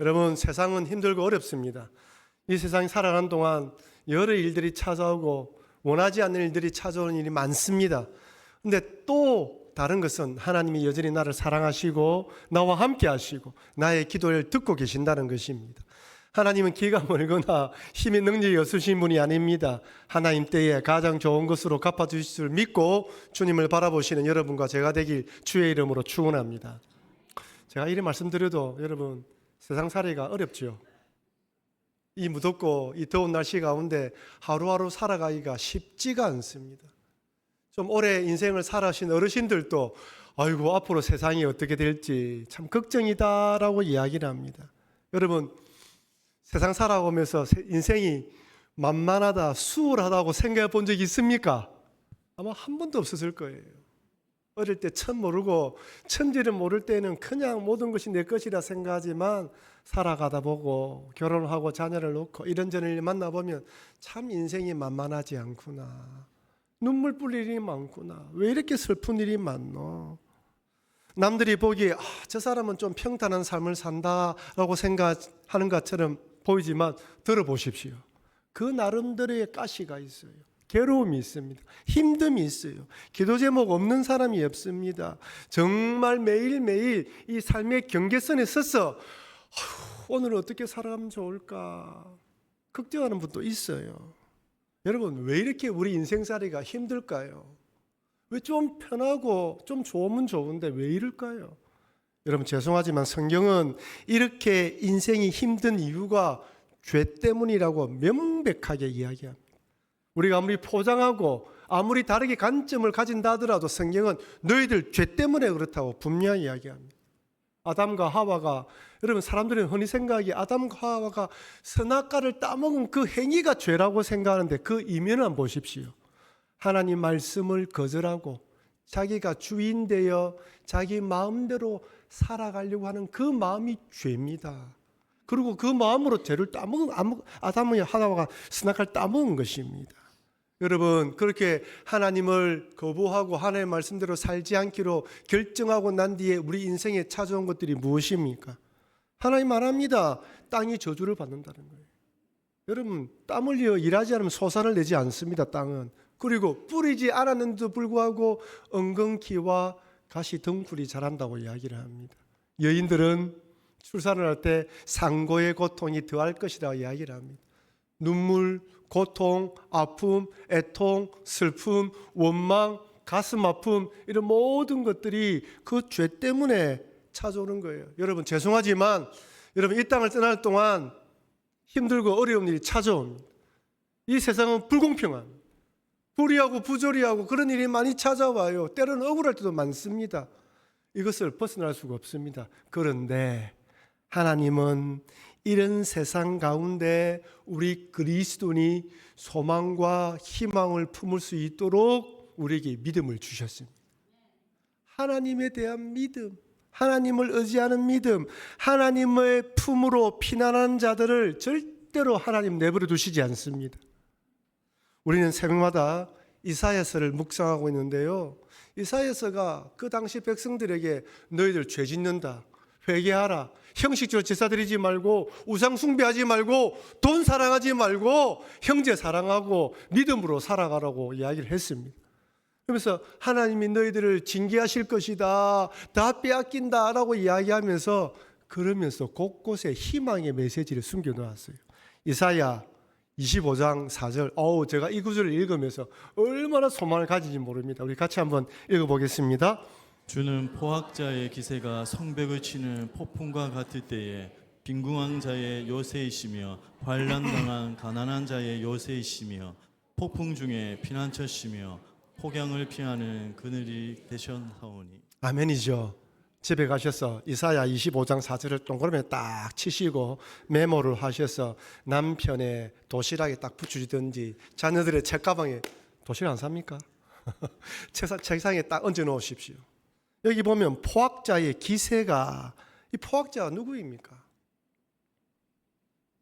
여러분, 세상은 힘들고 어렵습니다. 이 세상 살아가는 동안 여러 일들이 찾아오고 원하지 않는 일들이 찾아오는 일이 많습니다. 근데 또 다른 것은 하나님이 여전히 나를 사랑하시고 나와 함께 하시고 나의 기도를 듣고 계신다는 것입니다. 하나님은 기가 멀거나 힘의 능력이 없으신 분이 아닙니다. 하나님 때에 가장 좋은 것으로 갚아주실 줄 믿고 주님을 바라보시는 여러분과 제가 되길 주의 이름으로 축원합니다. 제가 이런 말씀드려도 여러분, 세상살이가 어렵죠. 이 무덥고 이 더운 날씨 가운데 하루하루 살아가기가 쉽지가 않습니다. 좀 오래 인생을 살아신 어르신들도 아이고 앞으로 세상이 어떻게 될지 참 걱정이다라고 이야기를 합니다. 여러분, 세상 살아오면서 인생이 만만하다, 수월하다고 생각해 본 적이 있습니까? 아마 한 번도 없었을 거예요. 어릴 때 천 모르고 천지를 모를 때는 그냥 모든 것이 내 것이라 생각하지만 살아가다 보고 결혼하고 자녀를 놓고 이런저런 일 만나보면 참 인생이 만만하지 않구나. 눈물 뿌릴 일이 많구나. 왜 이렇게 슬픈 일이 많노? 남들이 보기에 저 사람은 좀 평탄한 삶을 산다라고 생각하는 것처럼 보이지만 들어보십시오. 그 나름대로의 가시가 있어요. 괴로움이 있습니다. 힘듦이 있어요. 기도 제목 없는 사람이 없습니다. 정말 매일매일 이 삶의 경계선에 서서 오늘 어떻게 살아가면 좋을까 걱정하는 분도 있어요. 여러분, 왜 이렇게 우리 인생살이가 힘들까요? 왜 좀 편하고 좀 좋으면 좋은데 왜 이럴까요? 여러분, 죄송하지만 성경은 이렇게 인생이 힘든 이유가 죄 때문이라고 명백하게 이야기합니다. 우리가 아무리 포장하고 아무리 다르게 관점을 가진다 하더라도 성경은 너희들 죄 때문에 그렇다고 분명히 이야기합니다. 아담과 하와가, 여러분, 사람들은 흔히 생각하기에 아담과 하와가 선악과를 따먹은 그 행위가 죄라고 생각하는데 그 이면을 한번 보십시오. 하나님 말씀을 거절하고 자기가 주인 되어 자기 마음대로 살아가려고 하는 그 마음이 죄입니다. 그리고 그 마음으로 죄를 따먹은 아담과 하와가 선악과를 따먹은 것입니다. 여러분, 그렇게 하나님을 거부하고 하나님의 말씀대로 살지 않기로 결정하고 난 뒤에 우리 인생에 찾아온 것들이 무엇입니까? 하나님 말합니다. 땅이 저주를 받는다는 거예요. 여러분, 땀 흘려 일하지 않으면 소산을 내지 않습니다. 땅은. 그리고 뿌리지 않았는데도 불구하고 엉겅퀴와 가시 덩굴이 자란다고 이야기를 합니다. 여인들은 출산을 할 때 상고의 고통이 더할 것이라고 이야기를 합니다. 눈물, 고통, 아픔, 애통, 슬픔, 원망, 가슴 아픔, 이런 모든 것들이 그 죄 때문에 찾아오는 거예요. 여러분, 죄송하지만 여러분, 이 땅을 떠날 동안 힘들고 어려운 일이 찾아옵니다. 이 세상은 불공평합니다. 불의하고 부조리하고 그런 일이 많이 찾아와요. 때로는 억울할 때도 많습니다. 이것을 벗어날 수가 없습니다. 그런데 하나님은 이런 세상 가운데 우리 그리스도인이 소망과 희망을 품을 수 있도록 우리에게 믿음을 주셨습니다. 하나님에 대한 믿음, 하나님을 의지하는 믿음, 하나님의 품으로 피난하는 자들을 절대로 하나님 내버려 두시지 않습니다. 우리는 새벽마다 이사야서를 묵상하고 있는데요. 이사야서가 그 당시 백성들에게 너희들 죄 짓는다, 회개하라, 형식적으로 제사 드리지 말고 우상 숭배하지 말고 돈 사랑하지 말고 형제 사랑하고 믿음으로 살아가라고 이야기를 했습니다. 그러면서 하나님이 너희들을 징계하실 것이다, 다 빼앗긴다라고 이야기하면서 그러면서 곳곳에 희망의 메시지를 숨겨 놓았어요. 이사야 25장 4절. 제가 이 구절을 읽으면서 얼마나 소망을 가진지 모릅니다. 우리 같이 한번 읽어보겠습니다. 주는 포악자의 기세가 성벽을 치는 폭풍과 같을 때에 빈궁한 자의 요새이시며 환난당한 가난한 자의 요새이시며 폭풍 중에 피난처시며 폭양을 피하는 그늘이 되셨사오니. 아멘이죠. 집에 가셔서 이사야 25장 4절을 동그라미에 딱 치시고 메모를 하셔서 남편의 도시락에 딱 붙여주든지 자녀들의 책가방에, 도시락 안 삽니까? 책상에 딱 얹어 놓으십시오. 여기 보면 포악자의 기세가, 이 포악자가 누구입니까?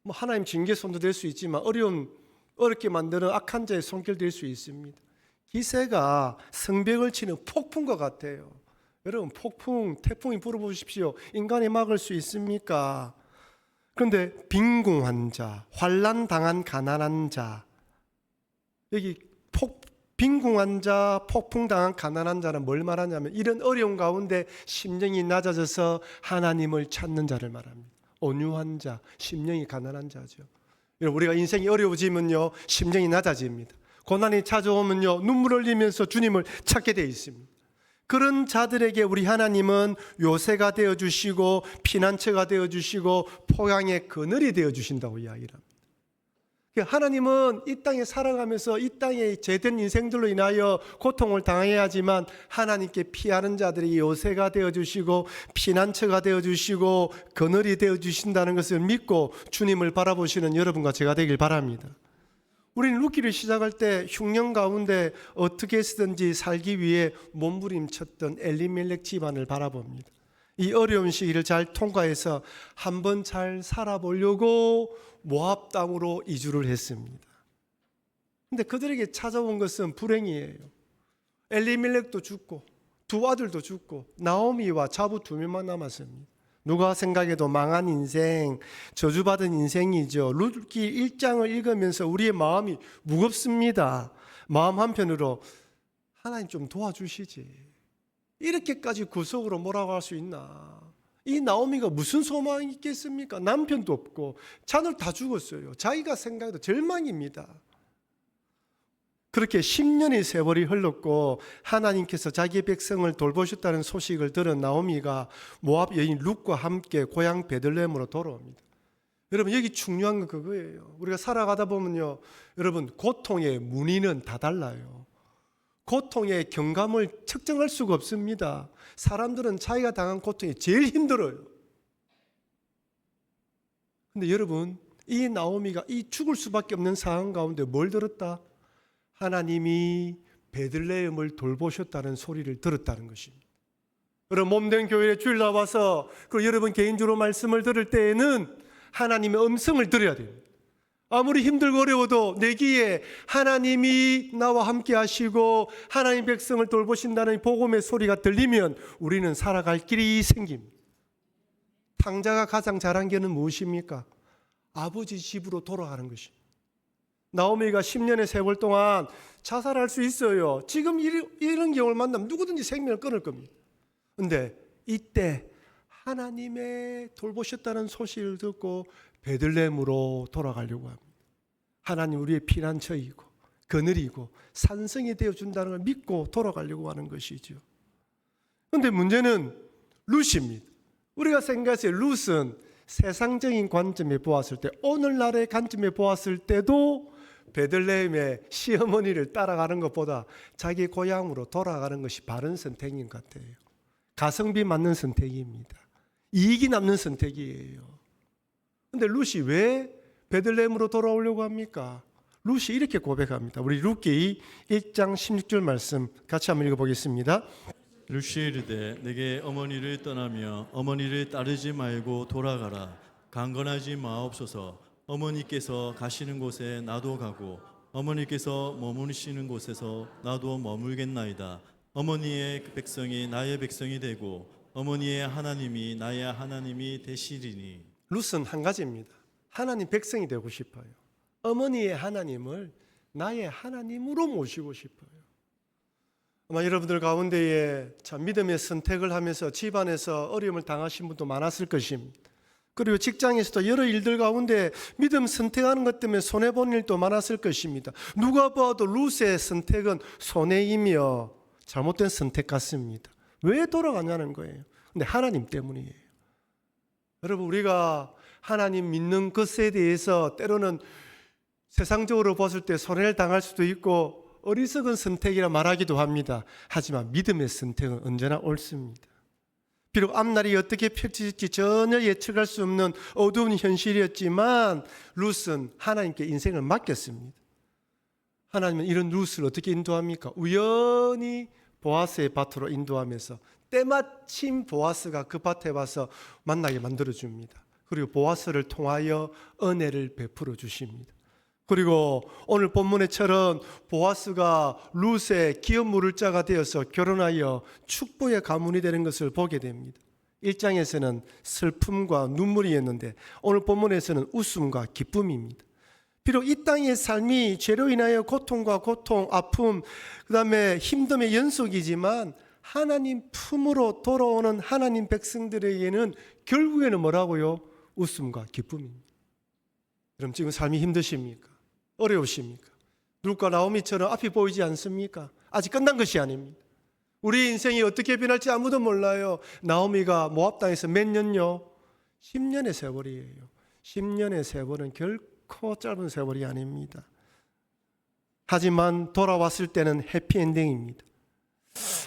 뭐 하나님 징계 손도 될 수 있지만 어렵게 만드는 악한 자의 손길 될 수 있습니다. 기세가 성벽을 치는 폭풍과 같아요. 여러분, 폭풍, 태풍이 불어보십시오. 인간이 막을 수 있습니까? 그런데 빈궁한 자, 환난 당한 가난한 자, 여기 빈궁한 자, 폭풍당한 가난한 자는 뭘 말하냐면 이런 어려운 가운데 심령이 낮아져서 하나님을 찾는 자를 말합니다. 온유한 자, 심령이 가난한 자죠. 우리가 인생이 어려워지면요, 심령이 낮아집니다. 고난이 찾아오면요, 눈물 흘리면서 주님을 찾게 되어 있습니다. 그런 자들에게 우리 하나님은 요새가 되어주시고 피난처가 되어주시고 포강의 그늘이 되어주신다고 이야기를 합니다. 하나님은 이 땅에 살아가면서 이 땅에 죄된 인생들로 인하여 고통을 당해야 하지만 하나님께 피하는 자들이 요새가 되어주시고 피난처가 되어주시고 그늘이 되어주신다는 것을 믿고 주님을 바라보시는 여러분과 제가 되길 바랍니다. 우리는 룻기를 시작할 때 흉년 가운데 어떻게 해서든지 살기 위해 몸부림쳤던 엘리멜렉 집안을 바라봅니다. 이 어려운 시기를 잘 통과해서 한번 잘 살아보려고 모압 땅으로 이주를 했습니다. 근데 그들에게 찾아온 것은 불행이에요. 엘리멜렉도 죽고 두 아들도 죽고 나오미와 자부 두 명만 남았습니다. 누가 생각해도 망한 인생, 저주받은 인생이죠. 룻기 1장을 읽으면서 우리의 마음이 무겁습니다. 마음 한편으로 하나님 좀 도와주시지. 이렇게까지 구속으로 몰아갈 수 있나? 이 나오미가 무슨 소망이 있겠습니까? 남편도 없고 자녀 다 죽었어요. 자기가 생각해도 절망입니다. 그렇게 10년의 세월이 흘렀고 하나님께서 자기의 백성을 돌보셨다는 소식을 들은 나오미가 모압 여인 룻과 함께 고향 베들레헴으로 돌아옵니다. 여러분, 여기 중요한 건 그거예요. 우리가 살아가다 보면요, 여러분, 고통의 문의는 다 달라요. 고통의 경감을 측정할 수가 없습니다. 사람들은 자기가 당한 고통이 제일 힘들어요. 근데 여러분, 이 나오미가 이 죽을 수밖에 없는 상황 가운데 뭘 들었다? 하나님이 베들레헴을 돌보셨다는 소리를 들었다는 것입니다. 여러분, 몸된 교회에 주일 나와서 그 여러분 개인적으로 말씀을 들을 때에는 하나님의 음성을 들어야 됩니다. 아무리 힘들고 어려워도 내 귀에 하나님이 나와 함께 하시고 하나님 백성을 돌보신다는 복음의 소리가 들리면 우리는 살아갈 길이 생깁니다. 탕자가 가장 잘한 게는 무엇입니까? 아버지 집으로 돌아가는 것입니다. 나오미가 10년의 세월 동안 자살할 수 있어요. 지금 이런 경우를 만나면 누구든지 생명을 끊을 겁니다. 그런데 이때 하나님의 돌보셨다는 소식을 듣고 베들레헴으로 돌아가려고 합니다. 하나님 우리의 피난처이고 그늘이고 산성이 되어준다는 걸 믿고 돌아가려고 하는 것이죠. 그런데 문제는 룻입니다. 우리가 생각했을 때 룻은 세상적인 관점에 보았을 때, 오늘날의 관점에 보았을 때도 베들레헴의 시어머니를 따라가는 것보다 자기 고향으로 돌아가는 것이 바른 선택인 것 같아요. 가성비 맞는 선택입니다. 이익이 남는 선택이에요. 그런데 룻이 왜 베들레헴으로 돌아오려고 합니까? 룻이 이렇게 고백합니다. 우리 룻기 1장 16절 말씀 같이 한번 읽어보겠습니다. 룻이 이르되 내게 어머니를 떠나며 어머니를 따르지 말고 돌아가라. 강건하지 마옵소서. 어머니께서 가시는 곳에 나도 가고 어머니께서 머무르시는 곳에서 나도 머물겠나이다. 어머니의 백성이 나의 백성이 되고 어머니의 하나님이 나의 하나님이 되시리니. 룻은 한 가지입니다. 하나님 백성이 되고 싶어요. 어머니의 하나님을 나의 하나님으로 모시고 싶어요. 아마 여러분들 가운데에 참 믿음의 선택을 하면서 집안에서 어려움을 당하신 분도 많았을 것입니다. 그리고 직장에서도 여러 일들 가운데 믿음 선택하는 것 때문에 손해본 일도 많았을 것입니다. 누가 봐도 룻의 선택은 손해이며 잘못된 선택 같습니다. 왜 돌아가냐는 거예요. 근데 하나님 때문이에요. 여러분, 우리가 하나님 믿는 것에 대해서 때로는 세상적으로 봤을 때 손해를 당할 수도 있고 어리석은 선택이라 말하기도 합니다. 하지만 믿음의 선택은 언제나 옳습니다. 비록 앞날이 어떻게 펼쳐질지 전혀 예측할 수 없는 어두운 현실이었지만 룻은 하나님께 인생을 맡겼습니다. 하나님은 이런 룻을 어떻게 인도합니까? 우연히 보아스의 밭으로 인도하면서 때마침 보아스가 그 밭에 와서 만나게 만들어줍니다. 그리고 보아스를 통하여 은혜를 베풀어 주십니다. 그리고 오늘 본문에처럼 보아스가 룻의 기업 물을 자가 되어서 결혼하여 축복의 가문이 되는 것을 보게 됩니다. 1장에서는 슬픔과 눈물이었는데 오늘 본문에서는 웃음과 기쁨입니다. 비록 이 땅의 삶이 죄로 인하여 고통과 고통, 아픔, 그 다음에 힘듦의 연속이지만 하나님 품으로 돌아오는 하나님 백성들에게는 결국에는 뭐라고요? 웃음과 기쁨입니다. 그럼 지금 삶이 힘드십니까? 어려우십니까? 룻과 나오미처럼 앞이 보이지 않습니까? 아직 끝난 것이 아닙니다. 우리 인생이 어떻게 변할지 아무도 몰라요. 나오미가 모압 땅에서 몇 년요? 10년의 세월이에요. 10년의 세월은 결코 짧은 세월이 아닙니다. 하지만 돌아왔을 때는 해피엔딩입니다.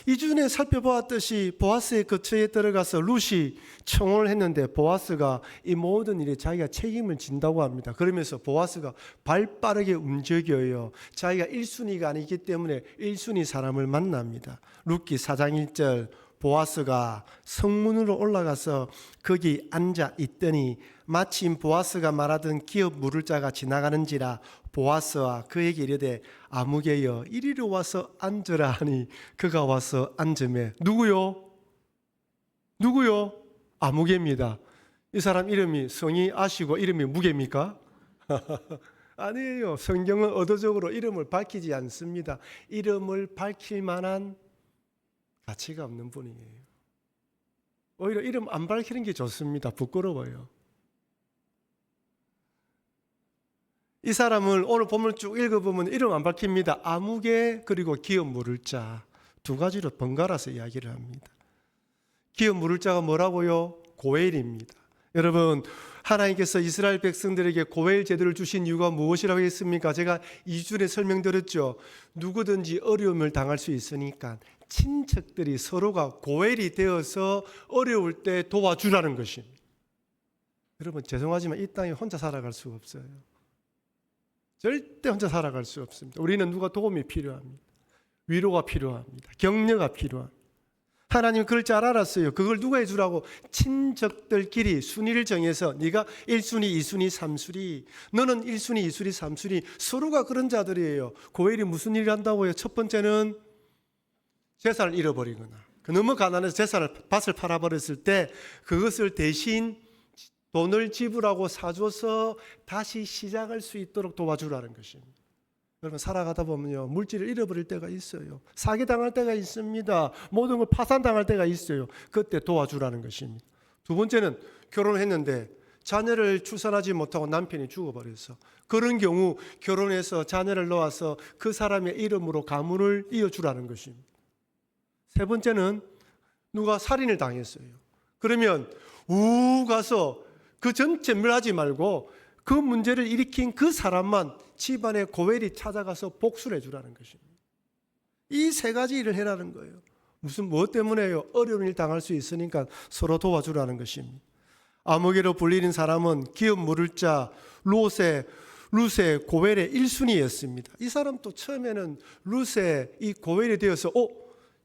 이 주에 살펴보았듯이 보아스의 거처에 들어가서 룻이 청혼을 했는데 보아스가 이 모든 일에 자기가 책임을 진다고 합니다. 그러면서 보아스가 발 빠르게 움직여요. 자기가 1순위가 아니기 때문에 1순위 사람을 만납니다. 룻기 4장 1절 보아스가 성문으로 올라가서 거기 앉아 있더니 마침 보아스가 말하던 기업 물을 자가 지나가는지라 보아스와 그에게 이르되 아무개여 이리로 와서 앉으라 하니 그가 와서 앉으매 누구요? 아무개입니다. 이 사람 이름이 성이 아시고 이름이 무개입니까? 아니에요. 성경은 의도적으로 이름을 밝히지 않습니다. 이름을 밝힐 만한 가치가 없는 분이에요. 오히려 이름 안 밝히는 게 좋습니다. 부끄러워요. 이 사람을 오늘 본문을 쭉 읽어보면 이름 안 밝힙니다. 아무개 그리고 기업 물을 자 두 가지로 번갈아서 이야기를 합니다. 기업 물을 자가 뭐라고요? 고엘입니다. 여러분 하나님께서 이스라엘 백성들에게 고엘 제도를 주신 이유가 무엇이라고 했습니까? 제가 2주에 설명드렸죠. 누구든지 어려움을 당할 수 있으니까 친척들이 서로가 고엘이 되어서 어려울 때 도와주라는 것입니다. 여러분 죄송하지만 이 땅에 혼자 살아갈 수가 없어요. 절대 혼자 살아갈 수 없습니다. 우리는 누가 도움이 필요합니다. 위로가 필요합니다. 격려가 필요합니다. 하나님 그럴 줄 알았어요. 그걸 누가 해주라고? 친척들끼리 순위를 정해서 네가 1순위, 2순위, 3순위 너는 1순위, 2순위, 3순위 서로가 그런 자들이에요. 고엘이 무슨 일을 한다고요? 첫 번째는 재산을 잃어버리거나 너무 가난해서 재산을 밭을 팔아버렸을 때 그것을 대신 돈을 지불하고 사줘서 다시 시작할 수 있도록 도와주라는 것입니다. 여러분 살아가다 보면요 물질을 잃어버릴 때가 있어요. 사기당할 때가 있습니다. 모든 걸 파산당할 때가 있어요. 그때 도와주라는 것입니다. 두 번째는 결혼했는데 자녀를 출산하지 못하고 남편이 죽어버려서 그런 경우 결혼해서 자녀를 낳아서 그 사람의 이름으로 가문을 이어주라는 것입니다. 세 번째는 누가 살인을 당했어요. 그러면 가서 그 전체 멸하지 말고 그 문제를 일으킨 그 사람만 집안의 고엘이 찾아가서 복수를 해주라는 것입니다. 이 세 가지 일을 해라는 거예요. 무엇 때문에요? 어려운 일 당할 수 있으니까 서로 도와주라는 것입니다. 아무개로 불리는 사람은 기업 물을 자 룻의 고엘의 1순위였습니다. 이 사람도 처음에는 룻의 이 고엘이 되어서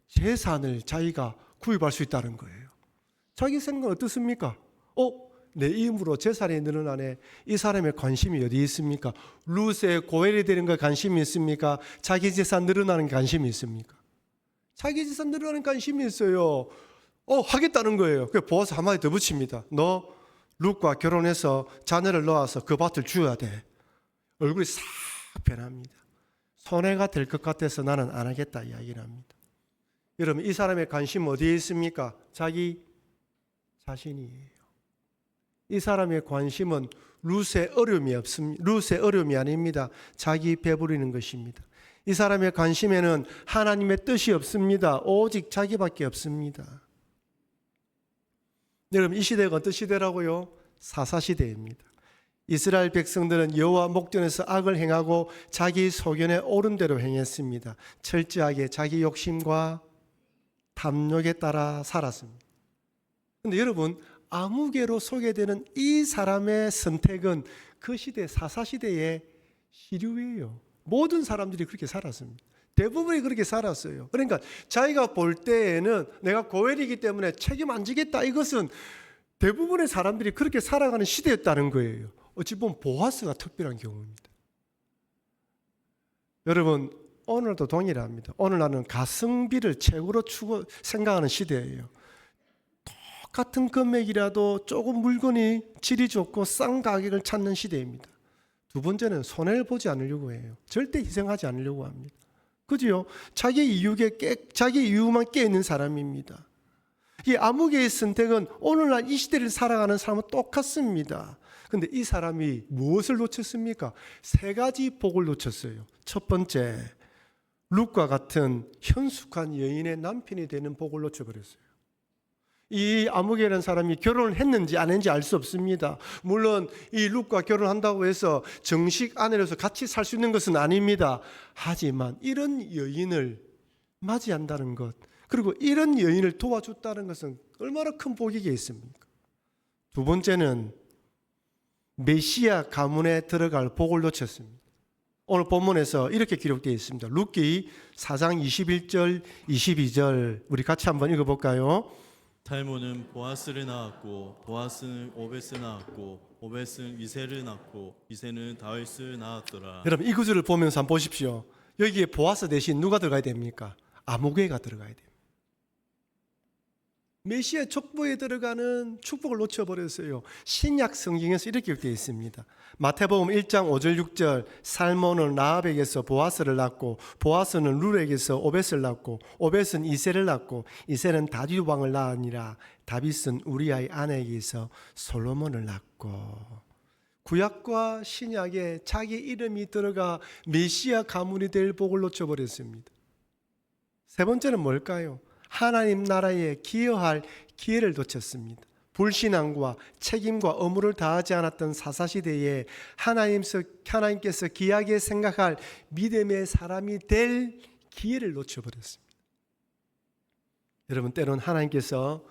재산을 자기가 구입할 수 있다는 거예요. 자기 생각은 어떻습니까? 내 힘으로 재산이 늘어나네. 이 사람의 관심이 어디 있습니까? 룻의 고엘이 되는 거 관심이 있습니까? 자기 재산 늘어나는 관심이 있습니까? 자기 재산 늘어나는 관심이 있어요. 하겠다는 거예요. 그래서 보아스 한마디 더 붙입니다. 너 룻과 결혼해서 자녀를 낳아서 그 밭을 주어야 돼. 얼굴이 싹 변합니다. 손해가 될 것 같아서 나는 안 하겠다 이야기를 합니다. 여러분 이 사람의 관심 어디에 있습니까? 자기 자신이에요. 이 사람의 관심은 룻의 어려움이 없습니다. 룻의 어려움이 아닙니다. 자기 배부리는 것입니다. 이 사람의 관심에는 하나님의 뜻이 없습니다. 오직 자기밖에 없습니다. 여러분 이 시대가 어떤 시대라고요? 사사시대입니다. 이스라엘 백성들은 여호와 목전에서 악을 행하고 자기 소견에 옳은 대로 행했습니다. 철저하게 자기 욕심과 탐욕에 따라 살았습니다. 그런데 여러분 아무개로 소개되는 이 사람의 선택은 그 시대 사사시대의 시류예요. 모든 사람들이 그렇게 살았습니다. 대부분이 그렇게 살았어요. 그러니까 자기가 볼 때에는 내가 고엘이기 때문에 책임 안 지겠다. 이것은 대부분의 사람들이 그렇게 살아가는 시대였다는 거예요. 어찌 보면 보아스가 특별한 경우입니다. 여러분 오늘도 동일합니다. 오늘날은 가성비를 최고로 생각하는 시대예요. 똑같은 금액이라도 조금 물건이 질이 좋고 싼 가격을 찾는 시대입니다. 두 번째는 손해를 보지 않으려고 해요. 절대 희생하지 않으려고 합니다. 그지요? 자기 이유만 깨있는 사람입니다. 이 아무개의 선택은 오늘날 이 시대를 살아가는 사람은 똑같습니다. 근데 이 사람이 무엇을 놓쳤습니까? 세 가지 복을 놓쳤어요. 첫 번째, 룻과 같은 현숙한 여인의 남편이 되는 복을 놓쳐버렸어요. 이 아무개라는 사람이 결혼을 했는지 안 했는지 알 수 없습니다. 물론 이 룻과 결혼한다고 해서 정식 아내로서 같이 살 수 있는 것은 아닙니다. 하지만 이런 여인을 맞이한다는 것, 그리고 이런 여인을 도와줬다는 것은 얼마나 큰 복이겠습니까? 두 번째는 메시아 가문에 들어갈 복을 놓쳤습니다. 오늘 본문에서 이렇게 기록되어 있습니다. 룻기 4장 21절 22절 우리 같이 한번 읽어볼까요? 탈모는 보아스를 낳았고 보아스는 오벳을 낳았고 오벳은 이새를 낳고 이새는 다윗을 낳았더라. 여러분 이 구절을 보면서 한번 보십시오. 여기에 보아스 대신 누가 들어가야 됩니까? 아무개가 들어가야 됩니다. 메시아의 족보에 들어가는 축복을 놓쳐버렸어요. 신약 성경에서 이렇게 기록되어 있습니다. 마태복음 1장 5절 6절 살몬은 라합에게서 보아스를 낳고 보아스는 룻에게서 오벳을 낳고 오벳은 이새를 낳고 이새는 다윗 왕을 낳으니라. 다윗은 우리아의 아내에게서 솔로몬을 낳고. 구약과 신약에 자기 이름이 들어가 메시아 가문이 될 복을 놓쳐버렸습니다. 세 번째는 뭘까요? 하나님 나라에 기여할 기회를 놓쳤습니다. 불신앙과 책임과 의무를 다하지 않았던 사사시대에 하나님께서 귀하게 생각할 믿음의 사람이 될 기회를 놓쳐버렸습니다. 여러분 때론 하나님께서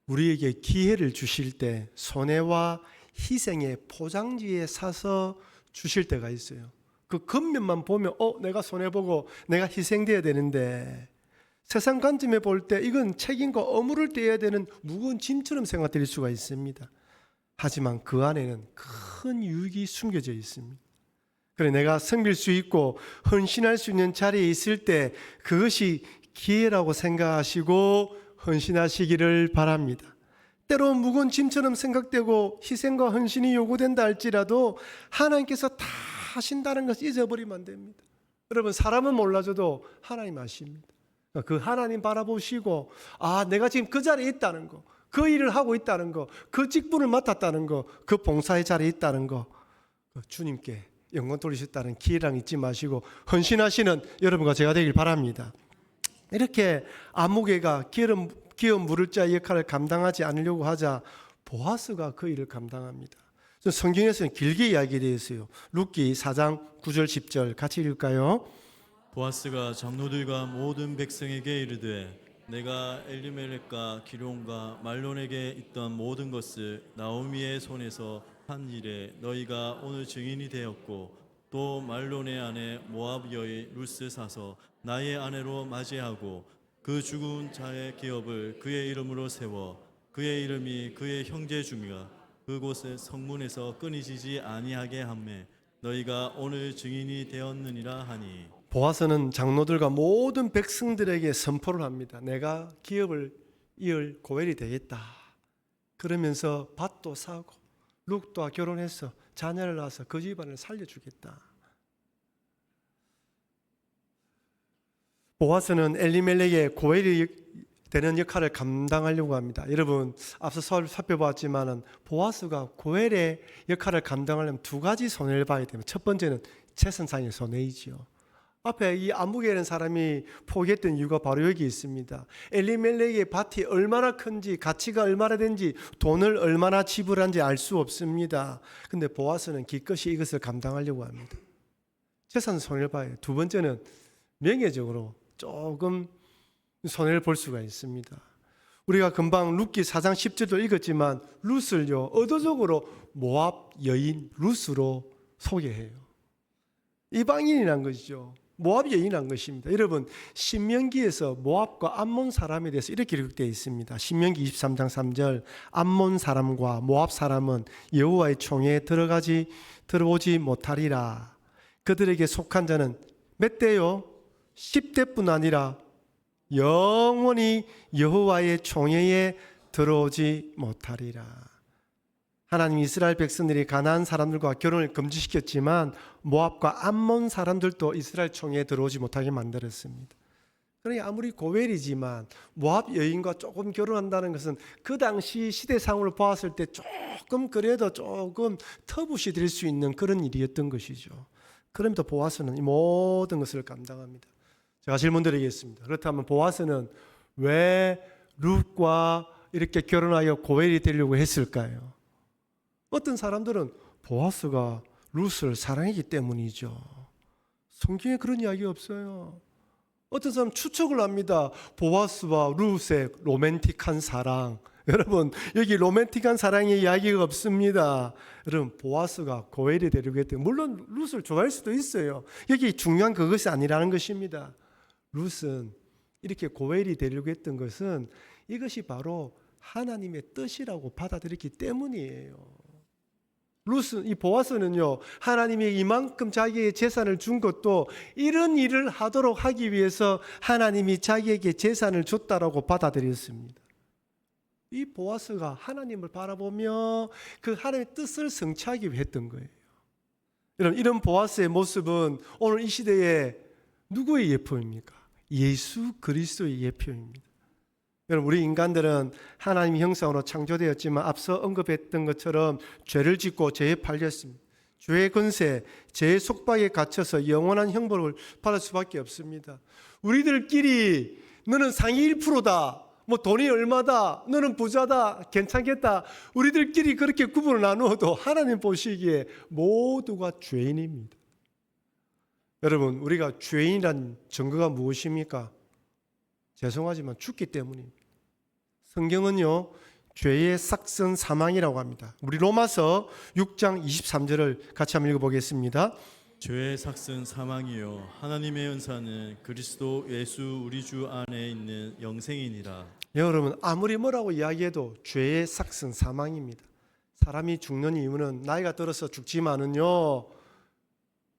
우리에게 기회를 주실 때 손해와 희생의 포장지에 사서 주실 때가 있어요. 그 겉면만 보면 내가 손해보고 내가 희생돼야 되는데 세상 관점에 볼 때 이건 책임과 의무를 떼야 되는 무거운 짐처럼 생각될 수가 있습니다. 하지만 그 안에는 큰 유익이 숨겨져 있습니다. 그래 내가 섬길 수 있고 헌신할 수 있는 자리에 있을 때 그것이 기회라고 생각하시고 헌신하시기를 바랍니다. 때로 무거운 짐처럼 생각되고 희생과 헌신이 요구된다 할지라도 하나님께서 다 하신다는 것을 잊어버리면 안 됩니다. 여러분 사람은 몰라줘도 하나님 아십니다. 그 하나님 바라보시고 내가 지금 그 자리에 있다는 거, 그 일을 하고 있다는 거, 그 직분을 맡았다는 거, 그 봉사의 자리에 있다는 거 주님께 영광 돌리셨다는 기회랑 잊지 마시고 헌신하시는 여러분과 제가 되길 바랍니다. 이렇게 아무개가 기업 물을 자 역할을 감당하지 않으려고 하자 보아스가 그 일을 감당합니다. 성경에서는 길게 이야기되어 있어요. 룻기 4장 9절 10절 같이 읽을까요? 보아스가 장로들과 모든 백성에게 이르되 내가 엘리멜렉과 기룡과 말론에게 있던 모든 것을 나오미의 손에서 한 일에 너희가 오늘 증인이 되었고 또 말론의 아내 모압 여인 룻을 사서 나의 아내로 맞이하고 그 죽은 자의 기업을 그의 이름으로 세워 그의 이름이 그의 형제 중이가 그곳의 성문에서 끊이지지 아니하게 하매 너희가 오늘 증인이 되었느니라 하니. 보아스는 장로들과 모든 백성들에게 선포를 합니다. 내가 기업을 이을 고엘이 되겠다. 그러면서 밭도 사고 룻과 결혼해서 자녀를 낳아서 그 집안을 살려주겠다. 보아스는 엘리멜렉의 고엘이 되는 역할을 감당하려고 합니다. 여러분 앞서 살펴봤지만 보아스가 고엘의 역할을 감당하려면 두 가지 손해를 봐야 됩니다. 첫 번째는 재산상의 손해이지요. 앞에 이 아무개라는 사람이 포기했던 이유가 바로 여기 있습니다. 엘리멜렉의 밭이 얼마나 큰지 가치가 얼마나 된지 돈을 얼마나 지불한지 알 수 없습니다. 근데 보아스는 기꺼이 이것을 감당하려고 합니다. 재산 손해를 봐요. 두 번째는 명예적으로 조금 손해를 볼 수가 있습니다. 우리가 금방 룻기 4장 10절도 읽었지만 룻을요 의도적으로 모압 여인 룻으로 소개해요. 이방인이란 것이죠. 모압 여인이란 것입니다. 여러분 신명기에서 모압과 암몬 사람에 대해서 이렇게 기록되어 있습니다. 신명기 23장 3절 암몬 사람과 모압 사람은 여호와의 총회에 들어오지 못하리라. 그들에게 속한 자는 몇 대요? 10대뿐 아니라 영원히 여호와의 총회에 들어오지 못하리라. 하나님 이스라엘 백성들이 가나안 사람들과 결혼을 금지시켰지만 모압과 암몬 사람들도 이스라엘 총회에 들어오지 못하게 만들었습니다. 그러니 아무리 고웰이지만 모압 여인과 조금 결혼한다는 것은 그 당시 시대상으로 보았을 때 조금 그래도 조금 터부시 될 수 있는 그런 일이었던 것이죠. 그럼에도 보아스는 이 모든 것을 감당합니다. 제가 질문 드리겠습니다. 그렇다면 보아스는 왜 룻과 이렇게 결혼하여 고웰이 되려고 했을까요? 어떤 사람들은 보아스가 룻을 사랑했기 때문이죠. 성경에 그런 이야기 없어요. 어떤 사람 추측을 합니다. 보아스와 룻의 로맨틱한 사랑. 여러분, 여기 로맨틱한 사랑의 이야기가 없습니다. 여러분, 보아스가 고엘이 되려고 했대요. 물론 룻을 좋아할 수도 있어요. 여기 중요한 그것이 아니라는 것입니다. 룻은 이렇게 고엘이 되려고 했던 것은 이것이 바로 하나님의 뜻이라고 받아들였기 때문이에요. 룻은, 이 보아스는요, 하나님이 이만큼 자기의 재산을 준 것도 이런 일을 하도록 하기 위해서 하나님이 자기에게 재산을 줬다라고 받아들였습니다. 이 보아스가 하나님을 바라보며 그 하나님의 뜻을 성취하기 위해 했던 거예요. 여러분, 이런 보아스의 모습은 오늘 이 시대에 누구의 예표입니까? 예수 그리스도의 예표입니다. 여러분, 우리 인간들은 하나님의 형상으로 창조되었지만 앞서 언급했던 것처럼 죄를 짓고 죄에 팔렸습니다. 죄의 권세, 죄의 속박에 갇혀서 영원한 형벌을 받을 수밖에 없습니다. 우리들끼리 너는 상위 1%다, 뭐 돈이 얼마다, 너는 부자다, 괜찮겠다, 우리들끼리 그렇게 구분을 나누어도 하나님 보시기에 모두가 죄인입니다. 여러분, 우리가 죄인이란 증거가 무엇입니까? 죄송하지만 죽기 때문입니다. 성경은요, 죄의 삭선 사망이라고 합니다. 우리 로마서 6장 23절을 같이 한번 읽어보겠습니다. 죄의 삭슨 사망이요 하나님의 은사는 그리스도 예수 우리 주 안에 있는 영생이니라. 여러분, 아무리 뭐라고 이야기해도 죄의 삭선 사망입니다. 사람이 죽는 이유는 나이가 들어서 죽지만은요,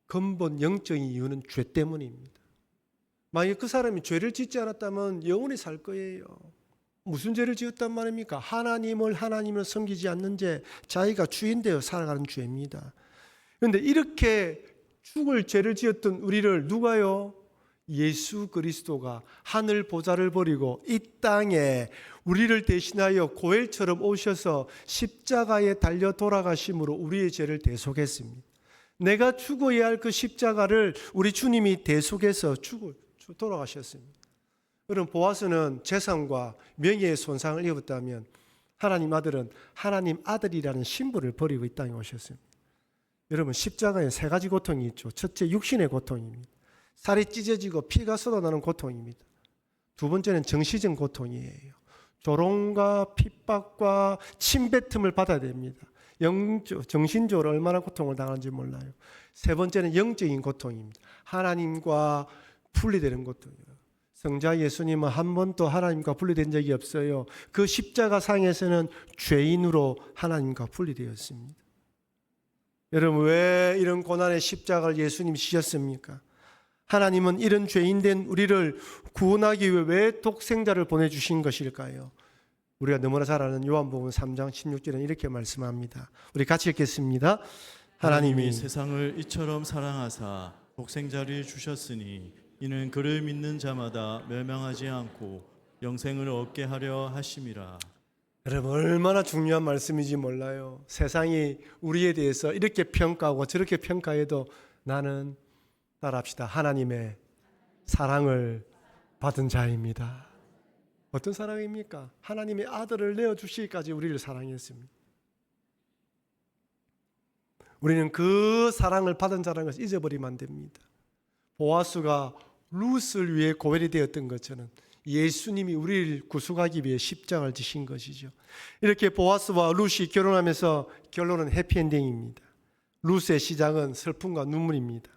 근본 영적인 이유는 죄 때문입니다. 만약 그 사람이 죄를 짓지 않았다면 영원히 살 거예요. 무슨 죄를 지었단 말입니까? 하나님을 섬기지 않는 죄, 자기가 주인되어 살아가는 죄입니다. 그런데 이렇게 죽을 죄를 지었던 우리를 누가요? 예수 그리스도가 하늘 보좌를 버리고 이 땅에 우리를 대신하여 고엘처럼 오셔서 십자가에 달려 돌아가심으로 우리의 죄를 대속했습니다. 내가 죽어야 할 그 십자가를 우리 주님이 대속해서 돌아가셨습니다. 그럼 보아스는 재산과 명예의 손상을 입었다면 하나님 아들은 하나님 아들이라는 신분을 버리고 이 땅에 오셨습니다. 여러분, 십자가에 세 가지 고통이 있죠. 첫째, 육신의 고통입니다. 살이 찢어지고 피가 쏟아나는 고통입니다. 두 번째는 정신적 고통이에요. 조롱과 핍박과 침뱉음을 받아야 됩니다. 정신적으로 얼마나 고통을 당하는지 몰라요. 세 번째는 영적인 고통입니다. 하나님과 분리되는 고통이에요. 성자 예수님은 한 번도 하나님과 분리된 적이 없어요. 그 십자가 상에서는 죄인으로 하나님과 분리되었습니다. 여러분, 왜 이런 고난의 십자가를 예수님이 지셨습니까? 하나님은 이런 죄인된 우리를 구원하기 위해 왜 독생자를 보내주신 것일까요? 우리가 너무나 잘 아는 요한복음 3장 16절에는 이렇게 말씀합니다. 우리 같이 읽겠습니다. 하나님이 세상을 이처럼 사랑하사 독생자를 주셨으니 이는 그를 믿는 자마다 멸망하지 않고 영생을 얻게 하려 하심이라. 여러분, 얼마나 중요한 말씀인지 몰라요. 세상이 우리에 대해서 이렇게 평가하고 저렇게 평가해도 나는 따라합시다. 하나님의 사랑을 받은 자입니다. 어떤 사랑입니까? 하나님의 아들을 내어주시기까지 우리를 사랑했습니다. 우리는 그 사랑을 받은 자라는 것을 잊어버리면 안 됩니다. 보아스가 룻을 위해 고엘이 되었던 것처럼 예수님이 우리를 구속하기 위해 십자가를 지신 것이죠. 이렇게 보아스와 룻이 결혼하면서 결론은 해피엔딩입니다. 룻의 시작은 슬픔과 눈물입니다.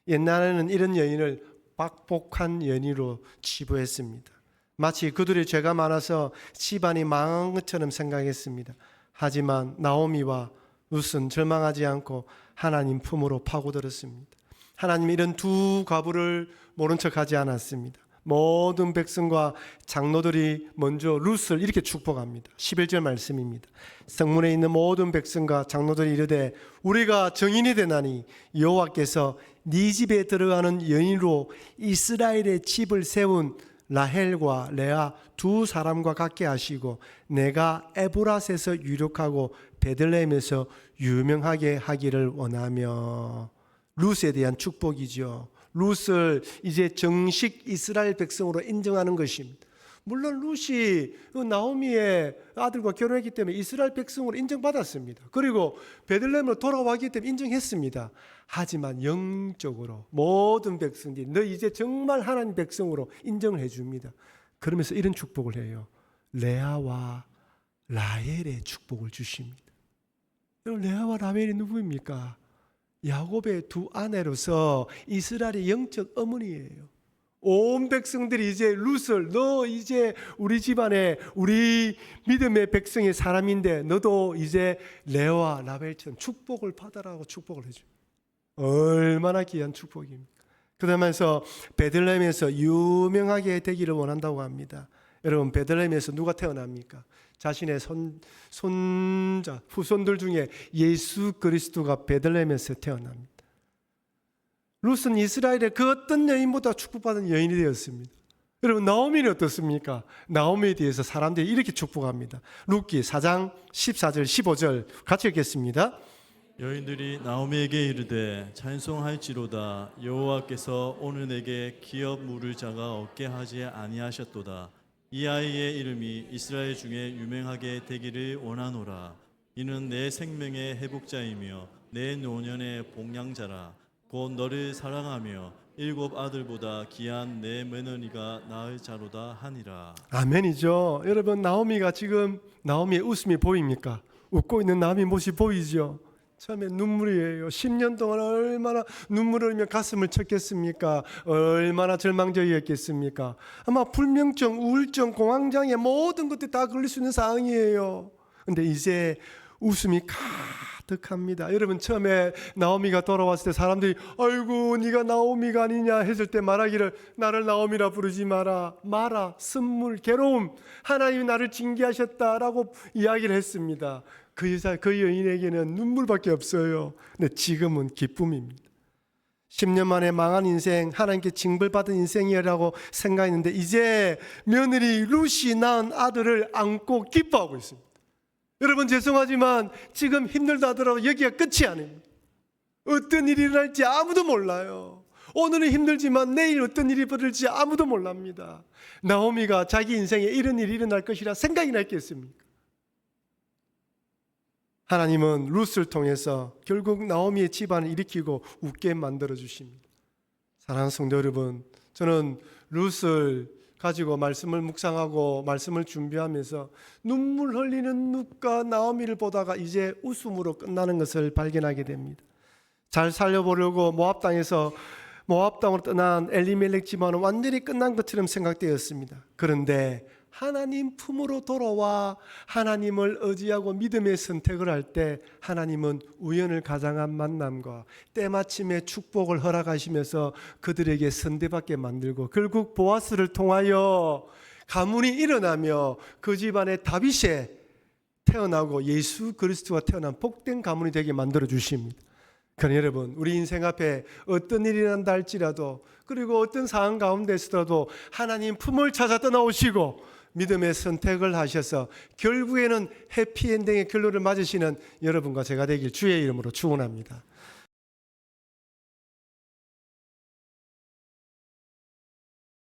옛날에는 이런 여인을 박복한 여인으로 치부했습니다. 마치 그들의 죄가 많아서 집안이 망한 것처럼 생각했습니다. 하지만 나오미와 룻은 절망하지 않고 하나님 품으로 파고들었습니다. 하나님이 이런 두 과부를 모른 척하지 않았습니다. 모든 백성과 장로들이 먼저 룻을 이렇게 축복합니다. 11절 말씀입니다. 성문에 있는 모든 백성과 장로들이 이르되 우리가 정인이 되나니 여호와께서 네 집에 들어가는 여인으로 이스라엘의 집을 세운 라헬과 레아 두 사람과 같게 하시고 내가 에브라스에서 유력하고 베들레헴에서 유명하게 하기를 원하며. 룻에 대한 축복이죠. 룻을 이제 정식 이스라엘 백성으로 인정하는 것입니다. 물론 룻이 나오미의 아들과 결혼했기 때문에 이스라엘 백성으로 인정받았습니다. 그리고 베들레헴으로 돌아왔기 때문에 인정했습니다. 하지만 영적으로 모든 백성들이 너 이제 정말 하나님 백성으로 인정을 해줍니다. 그러면서 이런 축복을 해요. 레아와 라헬의 축복을 주십니다. 레아와 라헬이 누구입니까? 야곱의 두 아내로서 이스라엘의 영적 어머니예요. 온 백성들이 이제 룻을 너 이제 우리 집안에 우리 믿음의 백성의 사람인데 너도 이제 레아와 라헬처럼 축복을 받아라고 축복을 해줘요. 얼마나 귀한 축복입니까? 그러면서 베들레헴에서 유명하게 되기를 원한다고 합니다. 여러분 베들레헴에서 누가 태어납니까? 자신의 손자, 후손들 중에 예수 그리스도가 베들레헴에서 태어납니다. 룻은 이스라엘의 그 어떤 여인보다 축복받은 여인이 되었습니다. 여러분 나오미는 어떻습니까? 나오미에 대해서 사람들이 이렇게 축복합니다. 룻기 4장 14절 15절 같이 읽겠습니다. 여인들이 나오미에게 이르되 찬송할지로다 여호와께서 오늘 내게 기업 물을 자가 없게 하지 아니하셨도다. 이 아이의 이름이 이스라엘 중에 유명하게 되기를 원하노라. 이는 내 생명의 회복자이며 내 노년의 복량자라. 곧 너를 사랑하며 7 아들보다 귀한 내 며느리가 낳을 자로다 하니라. 아멘이죠. 여러분 나오미가 지금 나오미의 웃음이 보입니까? 웃고 있는 나오미 모습이 보이죠? 처음에 눈물이에요. 10년 동안 얼마나 눈물을 흘리며 가슴을 쳤겠습니까? 얼마나 절망적이었겠습니까? 아마 불면증, 우울증, 공황장애 모든 것들이 다 걸릴 수 있는 상황이에요. 근데 이제 웃음이 가득합니다. 여러분 처음에 나오미가 돌아왔을 때 사람들이 아이고 네가 나오미가 아니냐 했을 때 말하기를 나를 나오미라 부르지 마라. 쓴물, 괴로움, 하나님이 나를 징계하셨다라고 이야기를 했습니다. 그 여인에게는 눈물밖에 없어요. 근데 지금은 기쁨입니다. 10년 만에 망한 인생, 하나님께 징벌받은 인생이라고 생각했는데 이제 며느리 룻이 낳은 아들을 안고 기뻐하고 있습니다. 여러분 죄송하지만 지금 힘들다 하더라도 여기가 끝이 아닙니다. 어떤 일이 일어날지 아무도 몰라요. 오늘은 힘들지만 내일 어떤 일이 벌어질지 아무도 몰랍니다. 나오미가 자기 인생에 이런 일이 일어날 것이라 생각이나 했겠습니까? 하나님은 룻을 통해서 결국 나오미의 집안을 일으키고 웃게 만들어 주십니다. 사랑하는 성도 여러분, 저는 룻을 가지고 말씀을 묵상하고 말씀을 준비하면서 눈물 흘리는 룻과 나오미를 보다가 이제 웃음으로 끝나는 것을 발견하게 됩니다. 잘 살려보려고 모압 땅으로 떠난 엘리멜렉 집안은 완전히 끝난 것처럼 생각되었습니다. 그런데 하나님 품으로 돌아와 하나님을 의지하고 믿음의 선택을 할 때 하나님은 우연을 가장한 만남과 때마침의 축복을 허락하시면서 그들에게 선대받게 만들고 결국 보아스를 통하여 가문이 일어나며 그 집안에 다윗이 태어나고 예수 그리스도가 태어난 복된 가문이 되게 만들어 주십니다. 그러나 여러분 우리 인생 앞에 어떤 일이 난다 할지라도 그리고 어떤 상황 가운데서도 하나님 품을 찾아 떠나오시고 믿음의 선택을 하셔서 결국에는 해피엔딩의 결론을 맞으시는 여러분과 제가 되길 주의 이름으로 축원합니다.